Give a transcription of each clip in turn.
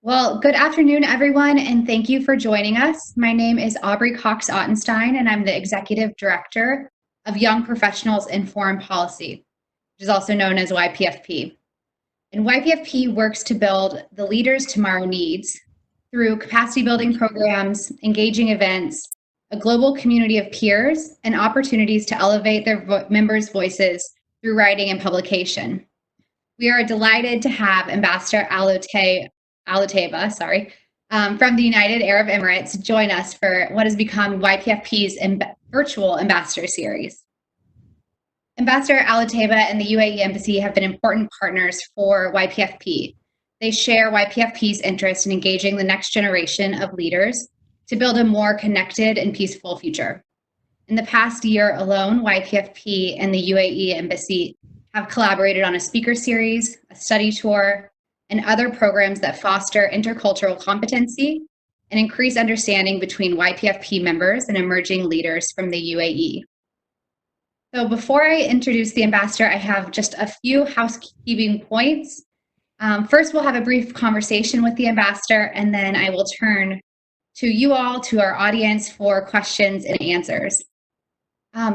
Well, good afternoon, everyone, and thank you for joining us. My name is Aubrey Cox Ottenstein, and I'm the Executive Director of Young Professionals in Foreign Policy, which is also known as YPFP. And YPFP works to build the leaders tomorrow needs through capacity building programs, engaging events, a global community of peers, and opportunities to elevate their members' voices through writing and publication. We are delighted to have Ambassador Al Otaiba, from the United Arab Emirates join us for what has become YPFP's virtual ambassador series. Ambassador Al Otaiba and the UAE Embassy have been important partners for YPFP. They share YPFP's interest in engaging the next generation of leaders to build a more connected and peaceful future. In the past year alone, YPFP and the UAE Embassy have collaborated on a speaker series, a study tour, and other programs that foster intercultural competency and increase understanding between YPFP members and emerging leaders from the UAE. So before I introduce the ambassador, I have just a few housekeeping points. First, we'll have a brief conversation with the ambassador, and then I will turn to you all, to our audience, for questions and answers.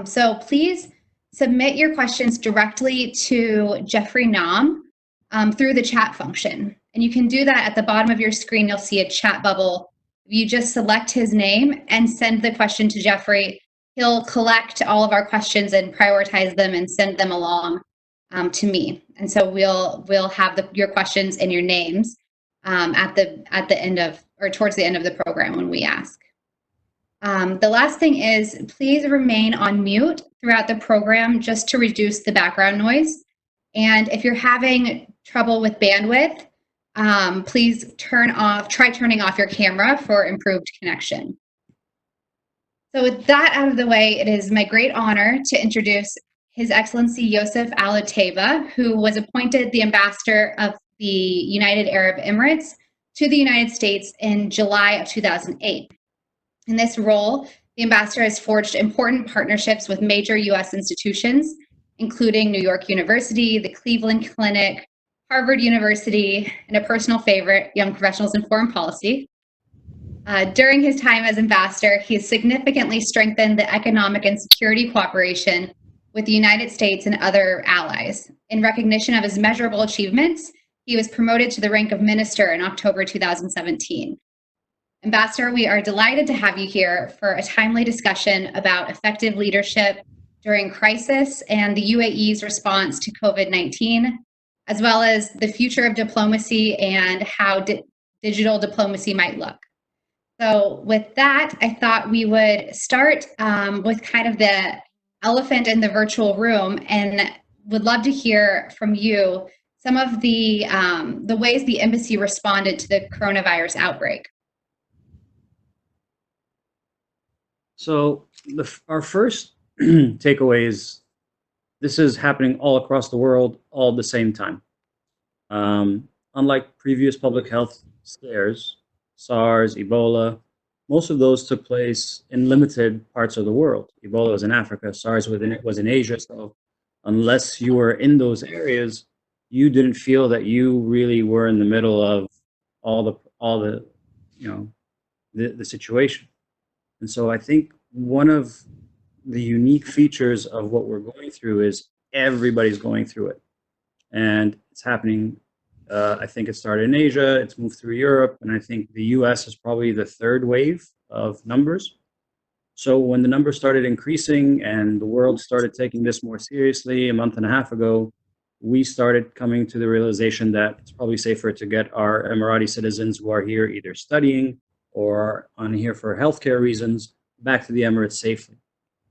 So please submit your questions directly to Jeffrey Nam through the chat function. And you can do that at the bottom of your screen. You'll see a chat bubble. You just select his name and send the question to Jeffrey. He'll collect all of our questions and prioritize them and send them along to me. And so we'll have your questions and your names at the end of, or towards the end of the program when we ask. The last thing is, please remain on mute throughout the program just to reduce the background noise. And if you're having trouble with bandwidth, please try turning off your camera for improved connection. So with that out of the way, it is my great honor to introduce His Excellency Yousef Al Otaiba, who was appointed the Ambassador of the United Arab Emirates to the United States in July of 2008. In this role, the ambassador has forged important partnerships with major U.S. institutions, including New York University, the Cleveland Clinic, Harvard University, and a personal favorite, Young Professionals in Foreign Policy. During his time as ambassador, he has significantly strengthened the economic and security cooperation with the United States and other allies. In recognition of his measurable achievements, he was promoted to the rank of minister in October 2017. Ambassador, we are delighted to have you here for a timely discussion about effective leadership during crisis and the UAE's response to COVID-19, as well as the future of diplomacy and how digital diplomacy might look. So with that, I thought we would start with kind of the elephant in the virtual room, and would love to hear from you some of the ways the embassy responded to the coronavirus outbreak. So our first takeaway is this is happening all across the world all at the same time. Unlike previous public health scares, SARS, Ebola, most of those took place in limited parts of the world. Ebola was in Africa, SARS was in Asia. So unless you were in those areas, you didn't feel that you really were in the middle of all the situation. And so I think one of the unique features of what we're going through is everybody's going through it. And it's happening, I think it started in Asia, it's moved through Europe, and I think the US is probably the third wave of numbers. So when the numbers started increasing and the world started taking this more seriously a month and a half ago, we started coming to the realization that it's probably safer to get our Emirati citizens who are here either studying or on here for healthcare reasons back to the Emirates safely.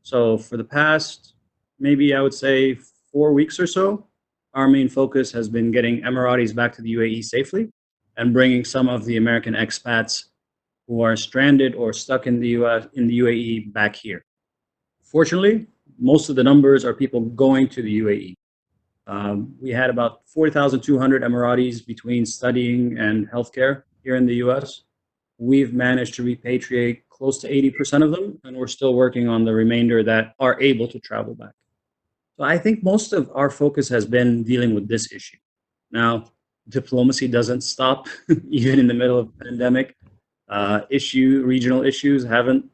So for the past, maybe I would say 4 weeks or so, our main focus has been getting Emiratis back to the UAE safely and bringing some of the American expats who are stranded or stuck in the UAE back here. Fortunately, most of the numbers are people going to the UAE. We had about 40,200 Emiratis between studying and healthcare here in the US. We've managed to repatriate close to 80% of them, and we're still working on the remainder that are able to travel back. So I think most of our focus has been dealing with this issue. Now, diplomacy doesn't stop even in the middle of a pandemic. Regional issues haven't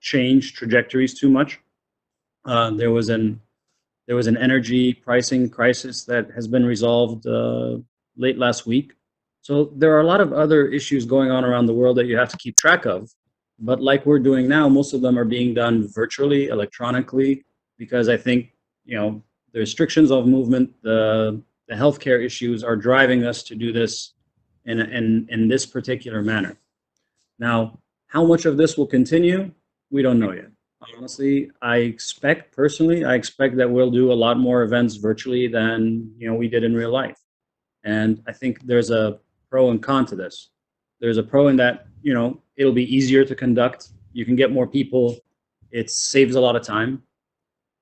changed trajectories too much. There was an energy pricing crisis that has been resolved late last week. So there are a lot of other issues going on around the world that you have to keep track of. But like we're doing now, most of them are being done virtually, electronically, because I think, the restrictions of movement, the healthcare issues are driving us to do this in this particular manner. Now, how much of this will continue, we don't know yet. Honestly, I expect that we'll do a lot more events virtually than we did in real life. And I think there's a pro and con to this. There's a pro in that it'll be easier to conduct. You can get more people. It saves a lot of time.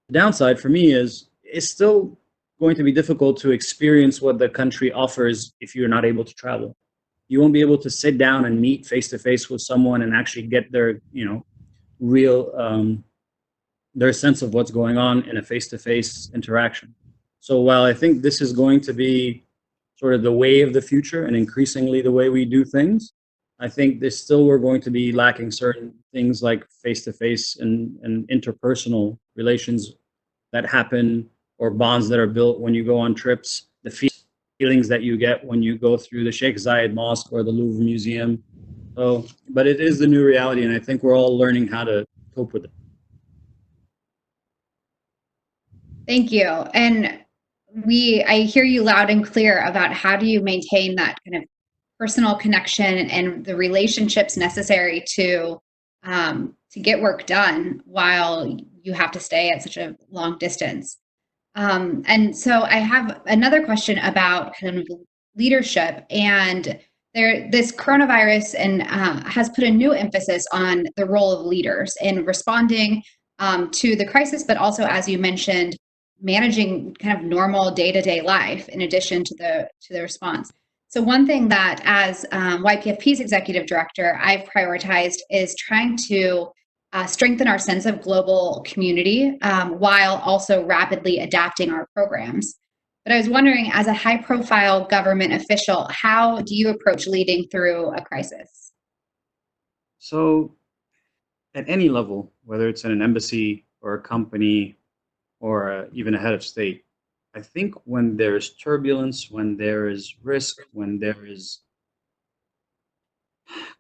The downside for me is it's still going to be difficult to experience what the country offers if you're not able to travel. You won't be able to sit down and meet face to face with someone and actually get their real their sense of what's going on in a face to face interaction. So while I think this is going to be sort of the way of the future and increasingly the way we do things, I think we're going to be lacking certain things like face to face and interpersonal relations that happen, or bonds that are built when you go on trips, the feelings that you get when you go through the Sheikh Zayed Mosque or the Louvre Museum. So, but it is the new reality, and I think we're all learning how to cope with it. Thank you. And I hear you loud and clear about how do you maintain that kind of personal connection and the relationships necessary to get work done while you have to stay at such a long distance. And so I have another question about kind of leadership, and this coronavirus has put a new emphasis on the role of leaders in responding to the crisis, but also, as you mentioned, managing kind of normal day-to-day life in addition to the response. So one thing that, as YPFP's executive director, I've prioritized is trying to strengthen our sense of global community while also rapidly adapting our programs. But I was wondering, as a high-profile government official, how do you approach leading through a crisis? So at any level, whether it's in an embassy or a company or even a head of state, I think when there's turbulence, when there is risk, when there is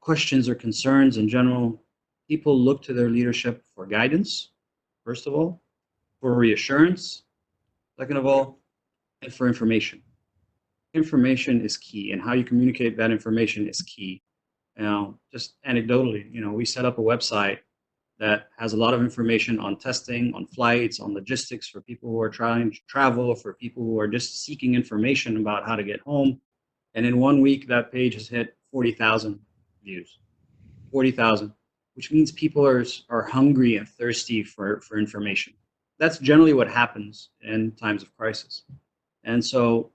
questions or concerns in general, people look to their leadership for guidance, first of all, for reassurance, second of all, and for information. Information is key, and how you communicate that information is key. Just anecdotally, we set up a website that has a lot of information on testing, on flights, on logistics for people who are trying to travel, for people who are just seeking information about how to get home. And in 1 week, that page has hit 40,000 views. 40,000, which means people are hungry and thirsty for information. That's generally what happens in times of crisis. And so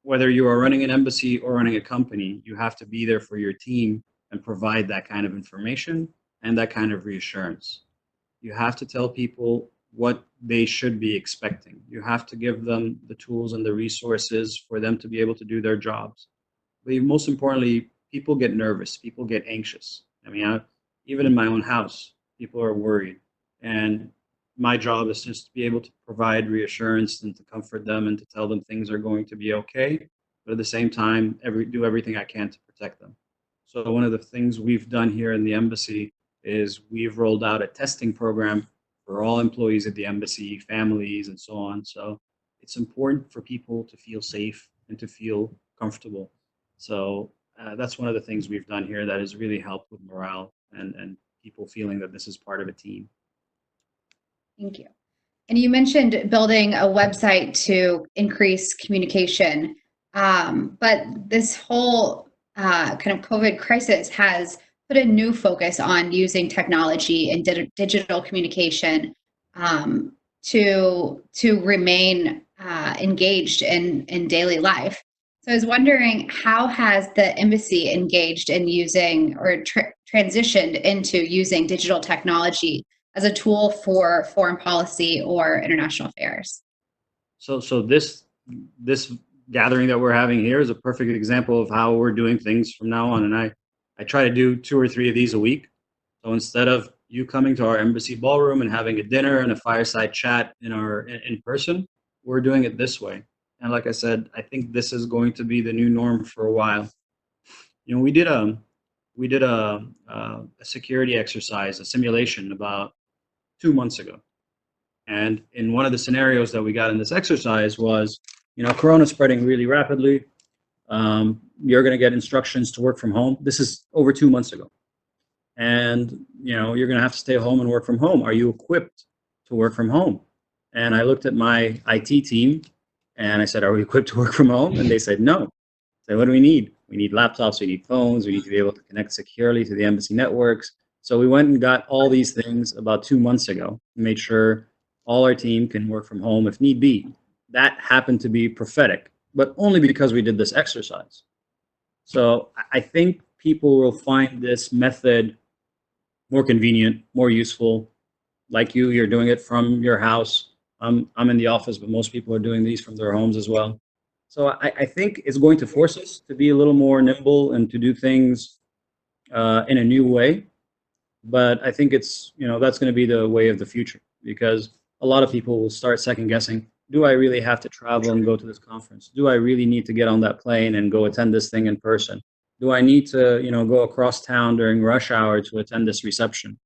whether you are running an embassy or running a company, you have to be there for your team and provide that kind of information and that kind of reassurance. You have to tell people what they should be expecting. You have to give them the tools and the resources for them to be able to do their jobs. But most importantly, people get nervous, people get anxious. I mean, even in my own house, people are worried. And my job is just to be able to provide reassurance and to comfort them and to tell them things are going to be okay. But at the same time, do everything I can to protect them. So one of the things we've done here in the embassy is we've rolled out a testing program for all employees at the embassy, families, and so on. So it's important for people to feel safe and to feel comfortable. So that's one of the things we've done here that has really helped with morale and people feeling that this is part of a team. Thank you. And you mentioned building a website to increase communication, but this whole kind of COVID crisis has put a new focus on using technology and digital communication to remain engaged in daily life. So I was wondering, how has the embassy engaged in using or transitioned into using digital technology as a tool for foreign policy or international affairs? So this gathering that we're having here is a perfect example of how we're doing things from now on. And I try to do 2 or 3 of these a week. So instead of you coming to our embassy ballroom and having a dinner and a fireside chat in person, we're doing it this way. And like I said, I think this is going to be the new norm for a while. You know, we did a security exercise, a simulation about 2 months ago. And in one of the scenarios that we got in this exercise was, Corona spreading really rapidly. You're going to get instructions to work from home. This is over 2 months ago. And, you're going to have to stay home and work from home. Are you equipped to work from home? And I looked at my IT team and I said, are we equipped to work from home? And they said, no. So what do we need? We need laptops, we need phones, we need to be able to connect securely to the embassy networks. So we went and got all these things about 2 months ago, made sure all our team can work from home if need be. That happened to be prophetic, but only because we did this exercise. So I think people will find this method more convenient, more useful. Like you're doing it from your house. I'm in the office, but most people are doing these from their homes as well. So I think it's going to force us to be a little more nimble and to do things in a new way. But I think that's going to be the way of the future, because a lot of people will start second guessing. Do I really have to travel and go to this conference? Do I really need to get on that plane and go attend this thing in person? Do I need to, go across town during rush hour to attend this reception?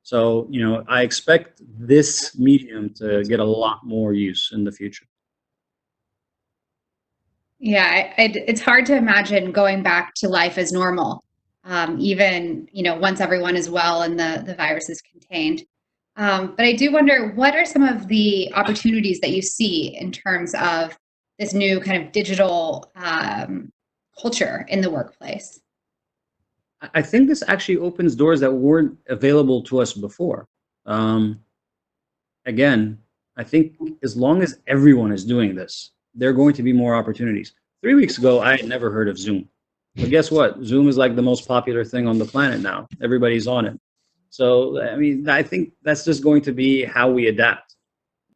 So, I expect this medium to get a lot more use in the future. Yeah, it's hard to imagine going back to life as normal, even once everyone is well and the virus is contained. But I do wonder, what are some of the opportunities that you see in terms of this new kind of digital culture in the workplace? I think this actually opens doors that weren't available to us before. Um, Again, I think as long as everyone is doing this, there are going to be more opportunities. 3 weeks ago, I had never heard of Zoom. But guess what? Zoom is like the most popular thing on the planet now. Everybody's on it. So, I mean, I think that's just going to be how we adapt.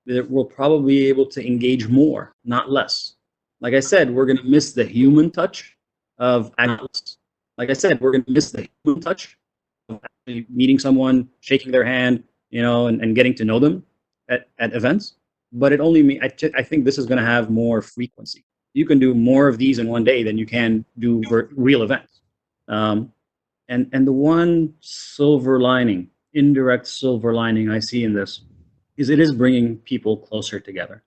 We'll probably be able to engage more, not less. Like I said, we're going to miss the human touch of analysts. Like I said, we're going to miss the human touch of actually meeting someone, shaking their hand, and getting to know them at events. But it only I think this is going to have more frequency. You can do more of these in one day than you can do real events. Um, and the one silver lining, indirect silver lining I see in this is it is bringing people closer together.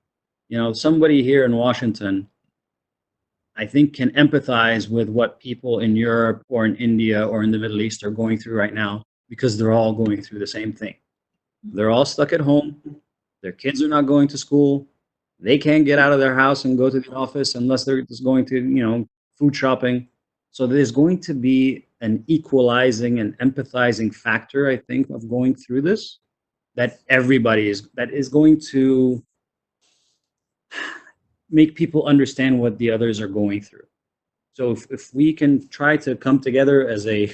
Somebody here in Washington, I think, can empathize with what people in Europe or in India or in the Middle East are going through right now, because they're all going through the same thing. They're all stuck at home. Their kids are not going to school. They can't get out of their house and go to the office unless they're just going to, food shopping. So there's going to be an equalizing and empathizing factor, I think, of going through this, that is going to make people understand what the others are going through. So if we can try to come together as a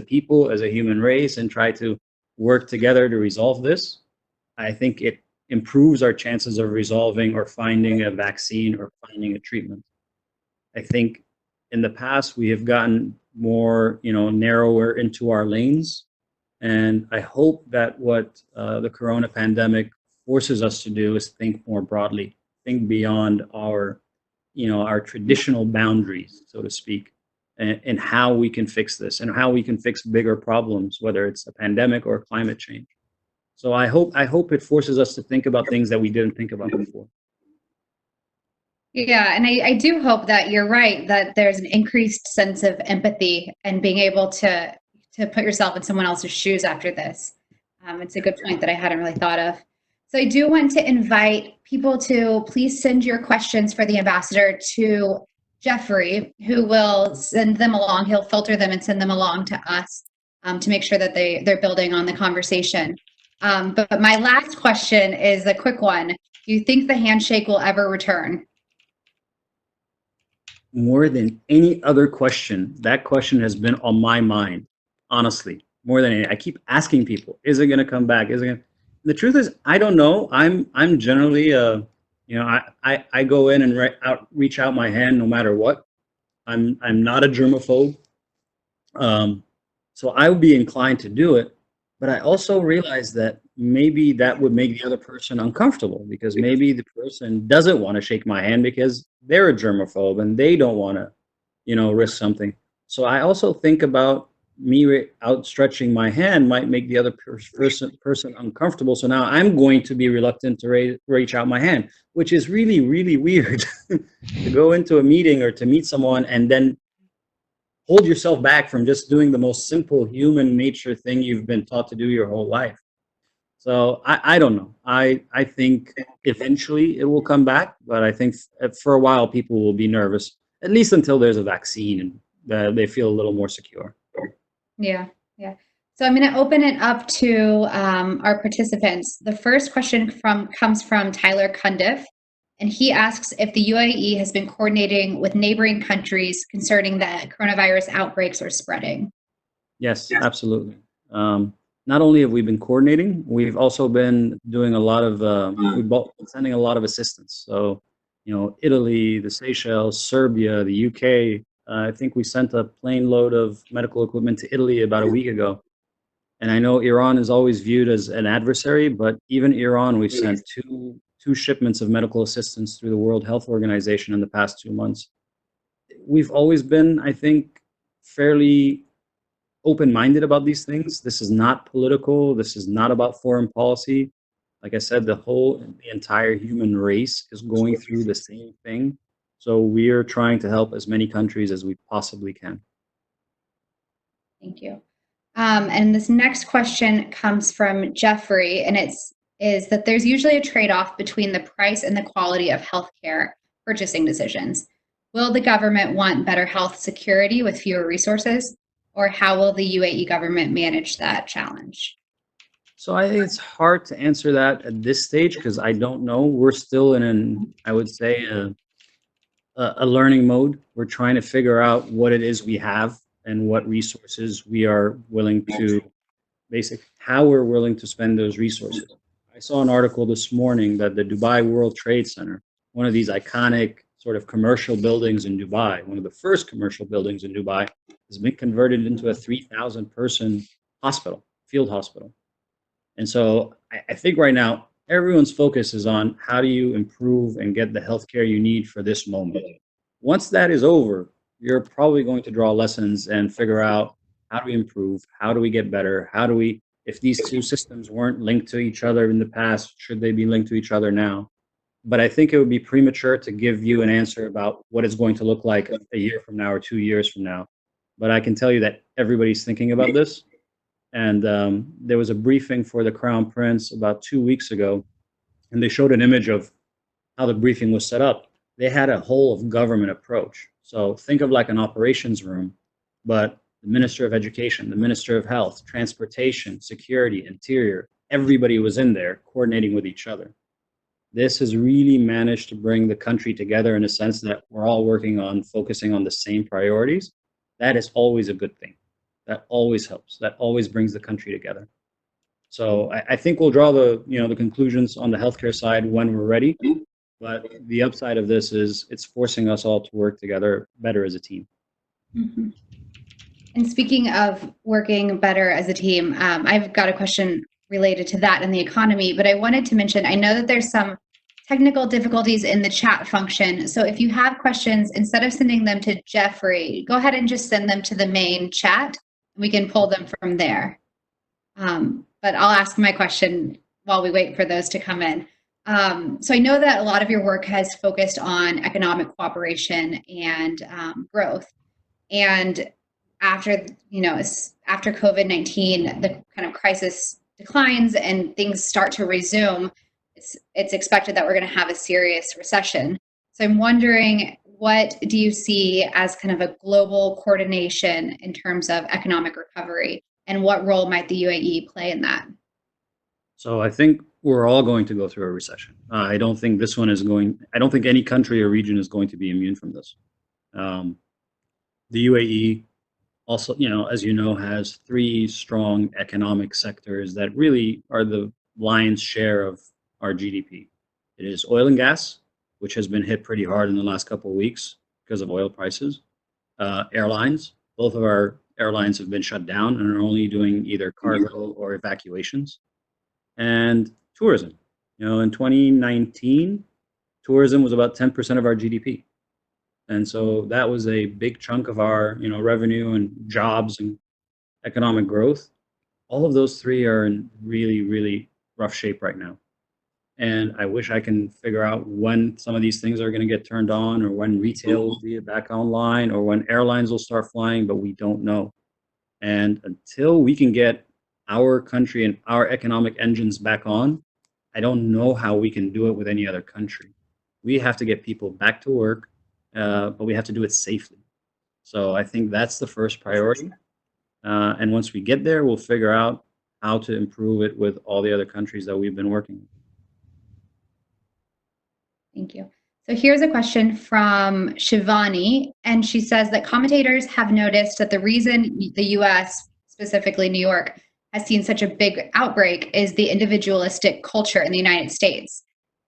people, as a human race, and try to work together to resolve this, I think it improves our chances of resolving or finding a vaccine or finding a treatment. I think in the past we have gotten more, narrower into our lanes, and I hope that what the corona pandemic forces us to do is think more broadly, think beyond our traditional boundaries, so to speak, and how we can fix this and how we can fix bigger problems, whether it's a pandemic or climate change. So I hope it forces us to think about things that we didn't think about before. Yeah, and I do hope that you're right, that there's an increased sense of empathy and being able to put yourself in someone else's shoes after this. It's a good point that I hadn't really thought of. So I do want to invite people to please send your questions for the ambassador to Jeffrey, who will send them along. He'll filter them and send them along to us to make sure that they're building on the conversation. But my last question is a quick one. Do you think the handshake will ever return? More than any other question, that question has been on my mind, honestly, more than any. I keep asking people, is it going to come back? Is it going to... The truth is, I don't know. I'm generally I go in and reach out my hand no matter what. I'm not a germaphobe. Um, so I would be inclined to do it, but I also realize that maybe that would make the other person uncomfortable because maybe the person doesn't want to shake my hand because they're a germaphobe and they don't want to, risk something. So I also think about me outstretching my hand might make the other person uncomfortable. So now I'm going to be reluctant to reach out my hand, which is really, really weird to go into a meeting or to meet someone and then hold yourself back from just doing the most simple human nature thing you've been taught to do your whole life. So I don't know. I think eventually it will come back, but I think for a while people will be nervous, at least until there's a vaccine and they feel a little more secure. Yeah, yeah. So I'm going to open it up to our participants. The first question comes from Tyler Cundiff, and he asks if the UAE has been coordinating with neighboring countries concerning that coronavirus outbreaks are spreading. Yes, absolutely. Not only have we been coordinating, we've also been doing a lot of sending a lot of assistance. So, Italy, the Seychelles, Serbia, the UK. I think we sent a plane load of medical equipment to Italy about a week ago. And I know Iran is always viewed as an adversary, but even Iran, we've sent two shipments of medical assistance through the World Health Organization in the past 2 months. We've always been, I think, fairly open-minded about these things. This is not political. This is not about foreign policy. Like I said, the entire human race is going through the same thing. So we are trying to help as many countries as we possibly can. Thank you. And this next question comes from Jeffrey, and is that there's usually a trade-off between the price and the quality of healthcare purchasing decisions. Will the government want better health security with fewer resources, or how will the UAE government manage that challenge? So I think it's hard to answer that at this stage because I don't know. We're still I would say, a learning mode. We're trying to figure out what it is we have and what resources we are willing to how we're willing to spend those resources. I saw an article this morning that the Dubai World Trade Center, one of these iconic sort of commercial buildings in Dubai, one of the first commercial buildings in Dubai, has been converted into a 3,000 person hospital, field hospital. And so I think right now, everyone's focus is on how do you improve and get the healthcare you need for this moment. Once that is over, you're probably going to draw lessons and figure out how do we improve, how do we get better, if these two systems weren't linked to each other in the past, should they be linked to each other now? But I think it would be premature to give you an answer about what it's going to look like a year from now or 2 years from now. But I can tell you that everybody's thinking about this. And there was a briefing for the Crown Prince about 2 weeks ago, and they showed an image of how the briefing was set up. They had a whole of government approach. So think of like an operations room, but the Minister of Education, the Minister of Health, Transportation, Security, Interior, everybody was in there coordinating with each other. This has really managed to bring the country together in a sense that we're all focusing on the same priorities. That is always a good thing. That always helps. That always brings the country together. So I think we'll draw the conclusions on the healthcare side when we're ready. But the upside of this is it's forcing us all to work together better as a team. Mm-hmm. And speaking of working better as a team, I've got a question related to that and the economy, but I wanted to mention, I know that there's some technical difficulties in the chat function. So if you have questions, instead of sending them to Jeffrey, go ahead and just send them to the main chat. We can pull them from there. But I'll ask my question while we wait for those to come in. So I know that a lot of your work has focused on economic cooperation and growth. And after COVID-19, the kind of crisis declines and things start to resume, it's expected that we're going to have a serious recession. So I'm wondering, what do you see as kind of a global coordination in terms of economic recovery, and what role might the UAE play in that? So I think we're all going to go through a recession. I don't think any country or region is going to be immune from this. The UAE also, as you know, has three strong economic sectors that really are the lion's share of our GDP. It is oil and gas, which has been hit pretty hard in the last couple of weeks because of oil prices. Airlines, both of our airlines have been shut down and are only doing either cargo or evacuations. And tourism. In 2019, tourism was about 10% of our GDP. And so that was a big chunk of our, revenue and jobs and economic growth. All of those three are in really, really rough shape right now. And I wish I can figure out when some of these things are going to get turned on, or when retail will be back online, or when airlines will start flying, but we don't know. And until we can get our country and our economic engines back on, I don't know how we can do it with any other country. We have to get people back to work, but we have to do it safely. So I think that's the first priority. And once we get there, we'll figure out how to improve it with all the other countries that we've been working with. Thank you. So here's a question from Shivani, and she says that commentators have noticed that the reason the US, specifically New York, has seen such a big outbreak is the individualistic culture in the United States.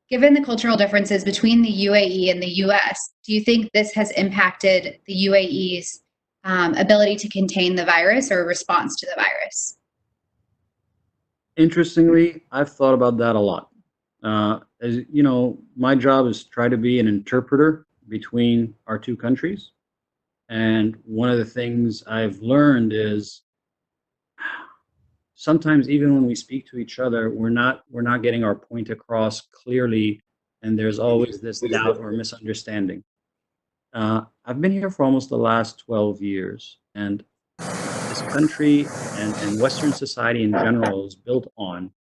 Given the cultural differences between the UAE and the US, do you think this has impacted the UAE's ability to contain the virus or response to the virus? Interestingly, I've thought about that a lot. As you know, my job is to try to be an interpreter between our two countries. And one of the things I've learned is sometimes even when we speak to each other, we're not getting our point across clearly, and there's always this doubt or misunderstanding. I've been here for almost the last 12 years, and this country and Western society in general is built on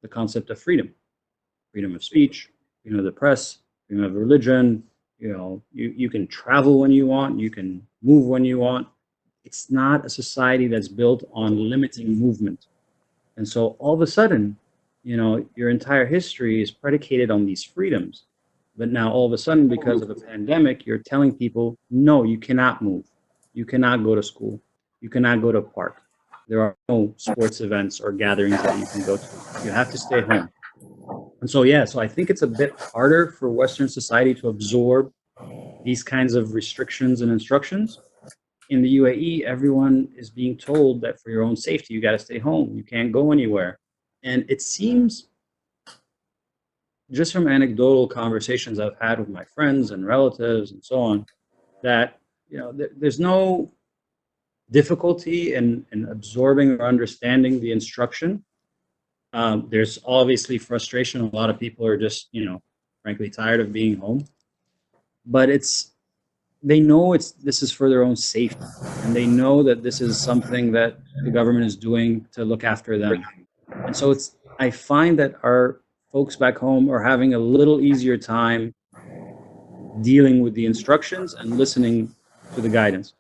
the concept of freedom of speech, freedom of the press, freedom of religion. You can travel when you want, you can move when you want. It's not a society that's built on limiting movement. And so all of a sudden, your entire history is predicated on these freedoms. But now all of a sudden, because of a pandemic, you're telling people, no, you cannot move. You cannot go to school. You cannot go to a park. There are no sports events or gatherings that you can go to. You have to stay home. And so, so I think it's a bit harder for Western society to absorb these kinds of restrictions and instructions. In the UAE, everyone is being told that for your own safety, you got to stay home. You can't go anywhere. And it seems, just from anecdotal conversations I've had with my friends and relatives and so on, that there's no difficulty in absorbing or understanding the instruction. There's obviously frustration. A lot of people are just, frankly, tired of being home. But they know this is for their own safety, and they know that this is something that the government is doing to look after them. And so I find that our folks back home are having a little easier time dealing with the instructions and listening to the guidance.